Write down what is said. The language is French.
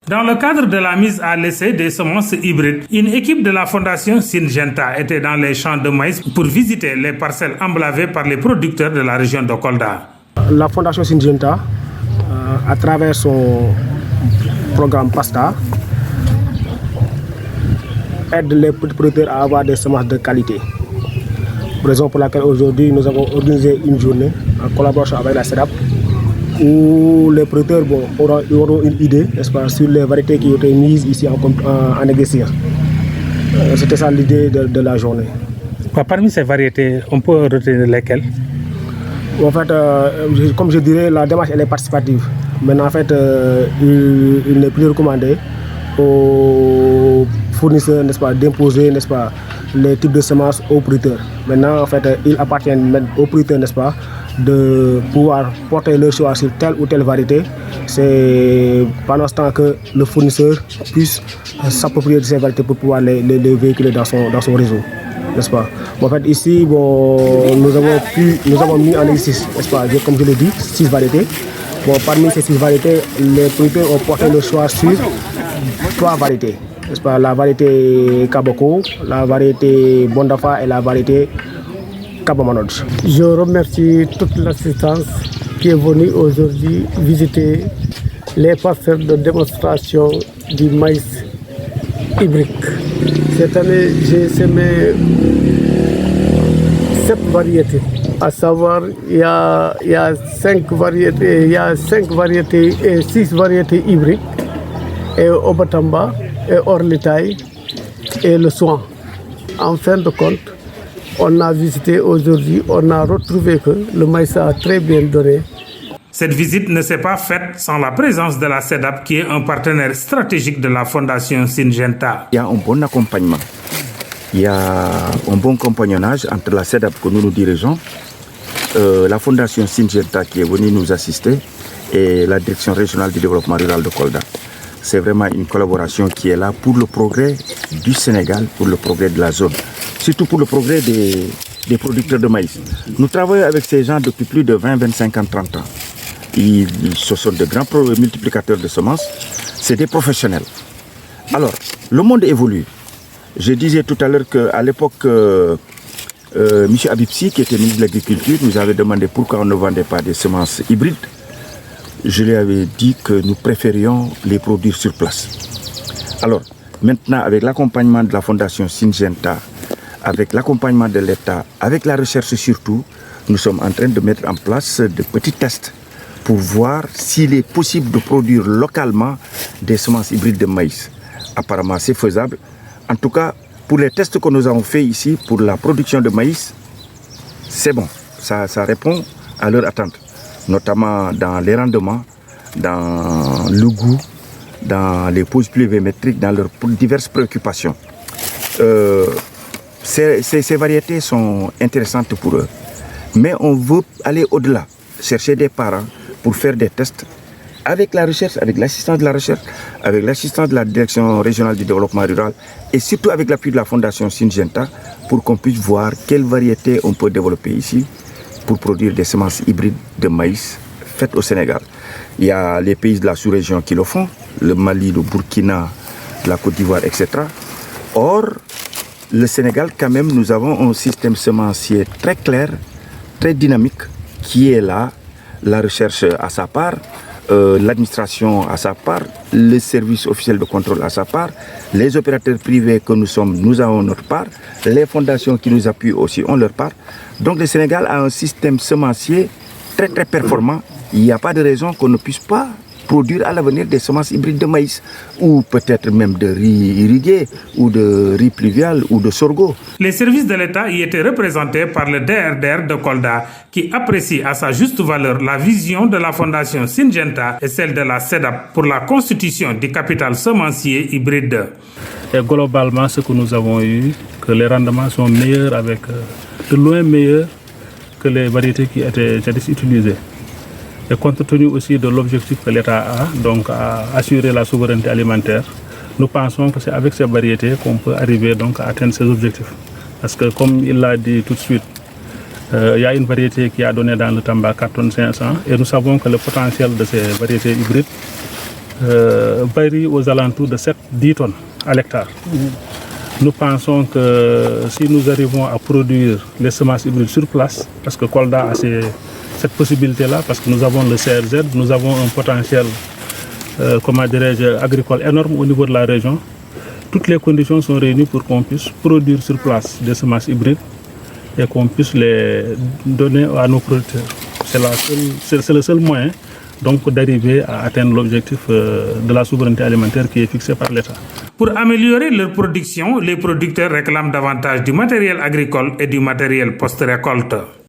Dans le cadre de la mise à l'essai des semences hybrides, une équipe de la Fondation Syngenta était dans les champs de maïs pour visiter les parcelles emblavées par les producteurs de la région de Kolda. La Fondation Syngenta, à travers son programme PASTA, aide les producteurs à avoir des semences de qualité. Raison pour laquelle aujourd'hui nous avons organisé une journée en collaboration avec la CEDAP où les producteurs auront une idée, n'est-ce pas, sur les variétés qui ont été mises ici en exercice. C'était ça l'idée de la journée. Parmi ces variétés, on peut retenir lesquelles? En fait, comme je dirais, la démarche elle est participative. Maintenant, en fait, il n'est plus recommandé aux fournisseurs, n'est-ce pas, d'imposer, n'est-ce pas, les types de semences aux producteurs. Maintenant, en fait, il appartient aux producteurs, n'est-ce pas, de pouvoir porter leur choix sur telle ou telle variété. C'est pendant ce temps que le fournisseur puisse s'approprier de ces variétés pour pouvoir les véhiculer dans son réseau, n'est-ce pas. En fait, ici, nous avons mis en exercice, n'est-ce pas, comme je l'ai dit, 6 variétés. Parmi ces 6 variétés, les producteurs ont porté le choix sur 3 variétés, n'est-ce pas, la variété Kaboko, la variété Bondafa et la variété Kabamanod. Je remercie toute l'assistance qui est venue aujourd'hui visiter les parcelles de démonstration du maïs hybride. Cette année, j'ai semé 7 variétés. À savoir, il y a 5 variétés, et 6 variétés hybrides, et Obatamba, et Orlitaï, et le Soin. En fin de compte, on a visité aujourd'hui, on a retrouvé que le maïs a très bien donné. Cette visite ne s'est pas faite sans la présence de la CEDAP, qui est un partenaire stratégique de la Fondation Syngenta. Il y a un bon accompagnement, il y a un bon compagnonnage entre la CEDAP que nous dirigeons, la Fondation Syngenta qui est venue nous assister et la Direction régionale du développement rural de Kolda. C'est vraiment une collaboration qui est là pour le progrès du Sénégal, pour le progrès de la zone, surtout pour le progrès des producteurs de maïs. Nous travaillons avec ces gens depuis plus de 20, 25 ans, 30 ans. Ce sont de grands multiplicateurs de semences, c'est des professionnels. Alors, le monde évolue. Je disais tout à l'heure qu'à l'époque, M. Abibsi, qui était ministre de l'Agriculture, nous avait demandé pourquoi on ne vendait pas des semences hybrides. Je lui avais dit que nous préférions les produire sur place. Alors, maintenant, avec l'accompagnement de la Fondation Syngenta, avec l'accompagnement de l'État, avec la recherche surtout, nous sommes en train de mettre en place de petits tests pour voir s'il est possible de produire localement des semences hybrides de maïs. Apparemment, c'est faisable. En tout cas, pour les tests que nous avons faits ici, pour la production de maïs, c'est bon. Ça répond à leur attente, notamment dans les rendements, dans le goût, dans les pauses pluviométriques, dans leurs diverses préoccupations. Ces variétés sont intéressantes pour eux. Mais on veut aller au-delà, chercher des parents pour faire des tests avec la recherche, avec l'assistance de la recherche, avec l'assistance de la Direction régionale du développement rural et surtout avec l'appui de la Fondation Syngenta pour qu'on puisse voir quelles variétés on peut développer ici pour produire des semences hybrides de maïs faites au Sénégal. Il y a les pays de la sous-région qui le font, le Mali, le Burkina, la Côte d'Ivoire, etc. Or, le Sénégal, quand même, nous avons un système semencier très clair, très dynamique, qui est là, la recherche à sa part, l'administration à sa part, les services officiels de contrôle à sa part, les opérateurs privés que nous sommes, nous avons notre part, les fondations qui nous appuient aussi ont leur part. Donc le Sénégal a un système semencier très très performant. Il n'y a pas de raison qu'on ne puisse pas produire à l'avenir des semences hybrides de maïs ou peut-être même de riz irrigué ou de riz pluvial ou de sorgho. Les services de l'État y étaient représentés par le DRDR de Kolda qui apprécie à sa juste valeur la vision de la Fondation Syngenta et celle de la CEDAP pour la constitution du capital semencier hybride. Et globalement, ce que nous avons eu, que les rendements sont meilleurs, de loin meilleurs que les variétés qui étaient jadis utilisées. Et compte tenu aussi de l'objectif que l'État a, donc à assurer la souveraineté alimentaire, nous pensons que c'est avec ces variétés qu'on peut arriver donc à atteindre ces objectifs. Parce que comme il l'a dit tout de suite, il y a une variété qui a donné dans le Tamba 4 tonnes 500 et nous savons que le potentiel de ces variétés hybrides varie aux alentours de 7-10 tonnes à l'hectare. Nous pensons que si nous arrivons à produire les semences hybrides sur place, parce que Kolda a cette possibilité-là, parce que nous avons le CRZ, nous avons un potentiel agricole énorme au niveau de la région, toutes les conditions sont réunies pour qu'on puisse produire sur place des semences hybrides et qu'on puisse les donner à nos producteurs. C'est le seul moyen donc d'arriver à atteindre l'objectif de la souveraineté alimentaire qui est fixé par l'État. Pour améliorer leur production, les producteurs réclament davantage du matériel agricole et du matériel post-récolte.